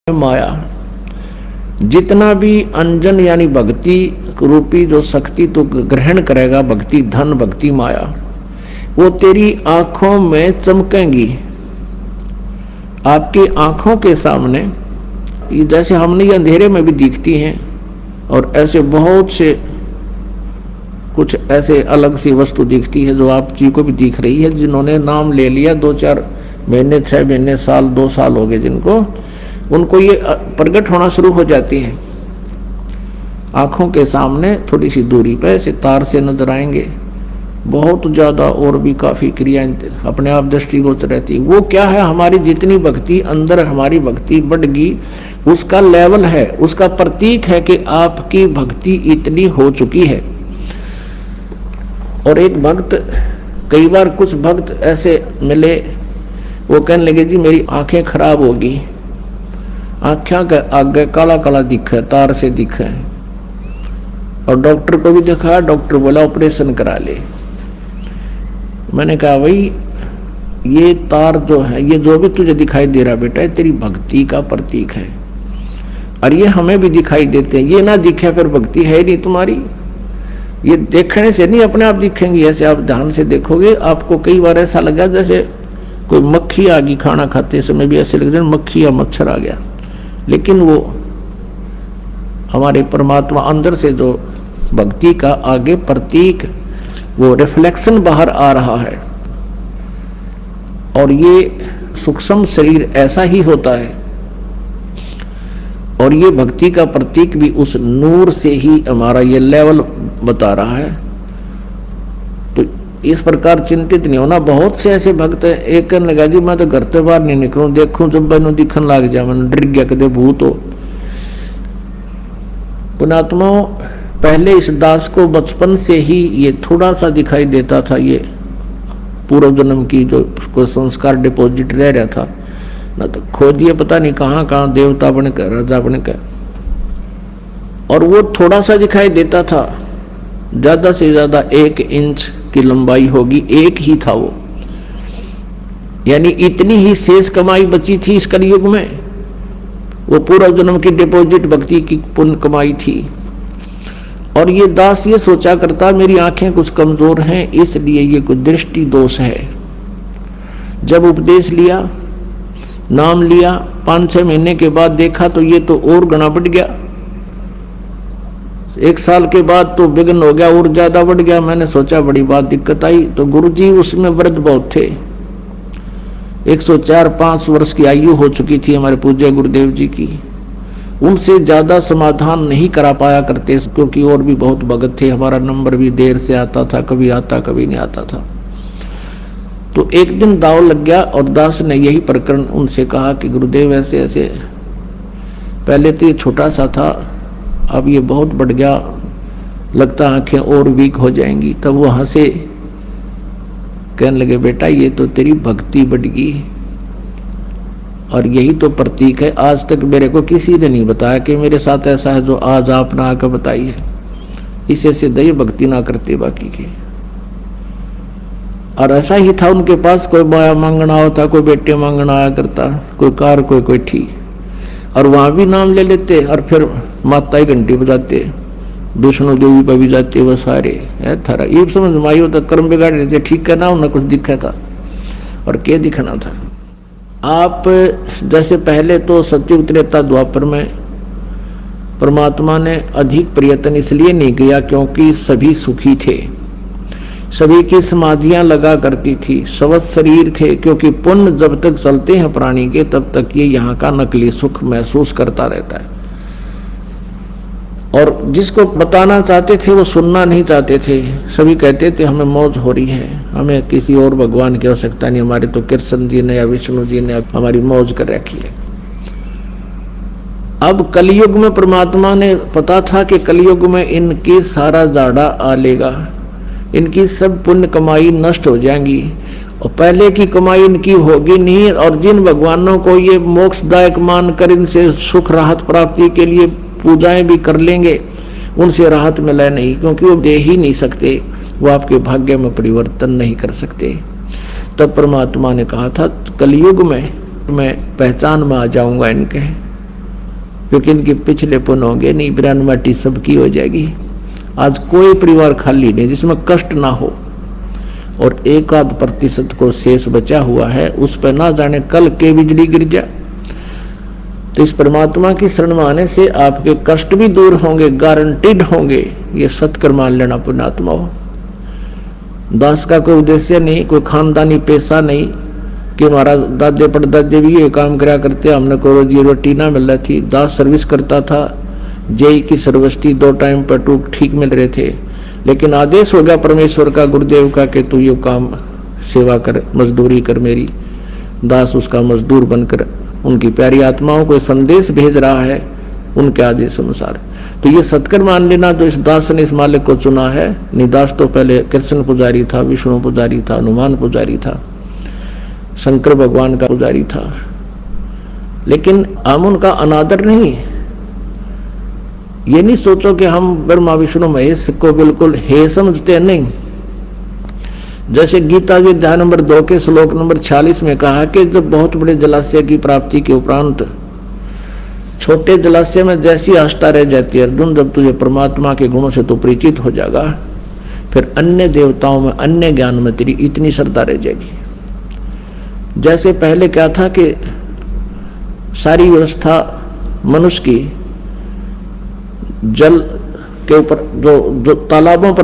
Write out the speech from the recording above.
माया, जितना भी अंजन यानी भक्ति रूपी जो शक्ति तू ग्रहण करेगा, भक्ति धन भक्ति माया, वो तेरी आंखों में चमकेंगी। आपकी आंखों के सामने जैसे हमने ये अंधेरे में भी दिखती हैं, और ऐसे बहुत से कुछ ऐसे अलग सी वस्तु दिखती है जो आप जी को भी दिख रही है। जिन्होंने नाम ले लिया 2-4 महीने 6 महीने साल 2 साल हो गए जिनको, उनको ये प्रकट होना शुरू हो जाती है। आंखों के सामने थोड़ी सी दूरी पे ऐसे तार से नजर आएंगे, बहुत ज़्यादा और भी काफ़ी क्रियाएं अपने आप दृष्टिगोचर रहती। वो क्या है, हमारी जितनी भक्ति अंदर हमारी भक्ति बढ़गी, उसका लेवल है, उसका प्रतीक है कि आपकी भक्ति इतनी हो चुकी है। और एक भक्त, कई बार कुछ भक्त ऐसे मिले, वो कहने लगे जी मेरी आंखें खराब होगी, आँखें के आगे काला काला दिखा, तार से दिखा, और डॉक्टर को भी दिखा, डॉक्टर बोला ऑपरेशन करा ले। मैंने कहा भाई ये तार जो है, ये जो भी तुझे दिखाई दे रहा बेटा, तेरी भक्ति का प्रतीक है, और ये हमें भी दिखाई देते हैं। ये ना दिखे फिर भक्ति है नहीं तुम्हारी। ये देखने से नहीं अपने आप दिखेंगी, ऐसे आप ध्यान से देखोगे। आपको कई बार ऐसा लगा जैसे कोई मक्खी आ गई, खाना खाते समय भी ऐसे लग रहा है मक्खी या मच्छर आ गया, लेकिन वो हमारे परमात्मा अंदर से जो भक्ति का आगे प्रतीक, वो रिफ्लेक्शन बाहर आ रहा है। और ये सूक्ष्म शरीर ऐसा ही होता है, और ये भक्ति का प्रतीक भी उस नूर से ही हमारा ये लेवल बता रहा है। तो इस प्रकार चिंतित नहीं होना। बहुत से ऐसे भक्त हैं, एक कहने लगा जी मैं तो घर से बाहर नहीं निकलूं, देखूं जब मैंने दिखन लग जाए, मैंने डर गया कदे भूत हो। पुणात्मा, पहले इस दास को बचपन से ही ये थोड़ा सा दिखाई देता था, ये पूर्व जन्म की जो कोई संस्कार डिपॉजिट रह रहा था ना, तो खोजिए पता नहीं कहाँ कहाँ देवता बनकर राजा बनकर, और वो थोड़ा सा दिखाई देता था। ज्यादा से ज्यादा 1 इंच की लंबाई होगी, एक ही था वो, यानी इतनी ही शेष कमाई बची थी इस कलयुग में। वो पूर्व जन्म की डिपॉजिट भक्ति की पुण्य कमाई थी। और ये दास ये सोचा करता मेरी आंखें कुछ कमजोर हैं, इसलिए ये कुछ दृष्टि दोष है। जब उपदेश लिया, नाम लिया, 5-6 महीने के बाद देखा तो ये तो और गणा बढ़ गया। 1 साल के बाद तो विघ्न हो गया, और ज्यादा बढ़ गया। मैंने सोचा बड़ी बात दिक्कत आई। तो गुरुजी उसमें वृद्ध बहुत थे, 104-5 वर्ष की आयु हो चुकी थी हमारे पूज्य गुरुदेव जी की। उनसे ज्यादा समाधान नहीं करा पाया करते, क्योंकि और भी बहुत भगत थे। हमारा नंबर भी देर से आता था, कभी आता कभी नहीं आता था। तो एक दिन दाव लग गया, और दास ने यही प्रकरण उनसे कहा कि गुरुदेव ऐसे ऐसे, पहले तो ये छोटा सा था, अब ये बहुत बढ़ गया, लगता आंखें और वीक हो जाएंगी। तब वो हंसे, कहने लगे बेटा ये तो तेरी भक्ति बढ़ गई, और यही तो प्रतीक है। आज तक मेरे को किसी ने नहीं बताया कि मेरे साथ ऐसा है जो आज आपने आकर बताई है। इसे सिद्ध ये भक्ति ना करते बाकी के। और ऐसा ही था उनके पास, कोई माया मांगना होता, कोई बेटे मांगना आया करता, कोई कार कोई ठीक, और वहां भी नाम ले लेते, और फिर माता ही घंटी बजाते, विष्णु देवी पर भी जाते, वो सारे थारा ये समझ माई होता, कर्म बिगाड़ लेते। ठीक है ना, उन्हें कुछ दिखा था, और क्या दिखना था। आप जैसे पहले तो सतयुग त्रेता द्वापर में परमात्मा ने अधिक प्रयत्न इसलिए नहीं किया क्योंकि सभी सुखी थे, सभी की समाधियां लगा करती थी, स्वस्थ शरीर थे। क्योंकि पुण्य जब तक चलते हैं प्राणी के, तब तक ये यहाँ का नकली सुख महसूस करता रहता है। और जिसको बताना चाहते थे वो सुनना नहीं चाहते थे। सभी कहते थे हमें मौज हो रही है, हमें किसी और भगवान की आवश्यकता नहीं, हमारे तो कृष्ण जी ने या विष्णु जी ने हमारी मौज कर रखी है। अब कलयुग में परमात्मा ने पता था कि कलयुग में इनकी सारा जाड़ा आ लेगा, इनकी सब पुण्य कमाई नष्ट हो जाएंगी, और पहले की कमाई इनकी होगी नहीं। और जिन भगवानों को ये मोक्षदायक मानकर इनसे सुख राहत प्राप्ति के लिए पूजाएं भी कर लेंगे, उनसे राहत मिले नहीं, क्योंकि वो दे ही नहीं सकते, वो आपके भाग्य में परिवर्तन नहीं कर सकते। तब परमात्मा ने कहा था कलयुग में मैं पहचान में आ जाऊंगा इनके, क्योंकि इनके पिछलेपन होंगे नहीं, ब्राह्मणी सबकी हो जाएगी। आज कोई परिवार खाली नहीं जिसमें कष्ट ना हो, और 1% को शेष बचा हुआ है, उस पर ना जाने कल के बिजली गिर जाए। तो इस परमात्मा की शरण में आने से आपके कष्ट भी दूर होंगे, गारंटीड होंगे। ये सत्कर्म मान लेना पुण्यात्मा हो। दास का कोई उद्देश्य नहीं, कोई खानदानी पैसा नहीं कि हमारा दादे परदादे भी ये काम करा करते, हमने कोई रोजी रोटी ना मिल रही थी। दास सर्विस करता था, जेई की सर्विस 2 टाइम पर टूक ठीक मिल रहे थे, लेकिन आदेश हो गया परमेश्वर का, गुरुदेव का, कि तू ये काम सेवा कर, मजदूरी कर मेरी। दास उसका मजदूर बनकर उनकी प्यारी आत्माओं को संदेश भेज रहा है उनके आदेश अनुसार। तो ये सत्कर्म मान लेना। जो इस दास ने इस मालिक को चुना है, निदास तो पहले कृष्ण पुजारी था, विष्णु पुजारी था, हनुमान पुजारी था, शंकर भगवान का पुजारी था, लेकिन हम उनका अनादर नहीं। ये नहीं सोचो कि हम ब्रह्मा विष्णु महेश को बिल्कुल हे समझते हैं, नहीं। जैसे गीता जी अध्याय नंबर 2 के श्लोक नंबर 46 में कहा कि जब बहुत बड़े जलाशय की प्राप्ति के उपरांत छोटे जलाशय में जैसी आस्था रह जाती है अर्जुन, जब तुझे परमात्मा के गुणों से तो परिचित हो जाएगा, फिर अन्य देवताओं में, अन्य ज्ञान में तेरी इतनी श्रद्धा रह जाएगी। जैसे पहले क्या था कि सारी व्यवस्था मनुष्य की जल के ऊपर जो तालाबों पर